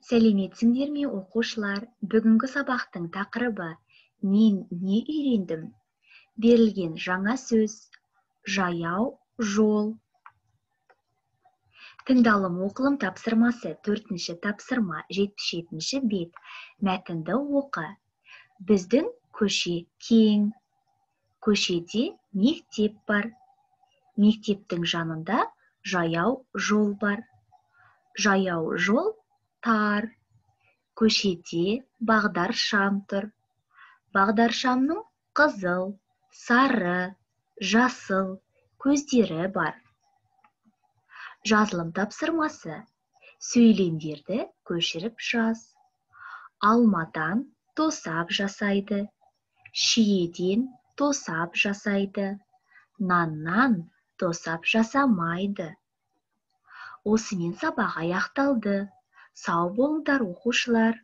Сәлеметсіңдер ме, оқушылар? Бүгінгі сабақтың тақырыбы «Мен не үйрендім?» Берілген жаңа сөз «Жаяу жол». Тыңдалым оқылым тапсырмасы 4-ші тапсырма 77-ші бет. Мәтінді оқы. Біздің көше кең. Көшеде мектеп бар. Мектептің жанында жаяу жол бар. Жаяу жол тар. Көшеде бағдаршам тұр. Бағдаршамның қызыл, сары, жасыл көздері бар. Жазылым тапсырмасы. Сөйлемдерді көшіріп жаз. Алмадан тосап жасайды. Шиеден тосап жасайды. Наннан тосап жасамайды. Осымен сабақ аяқталды. Сау болыңдар, оқушылар.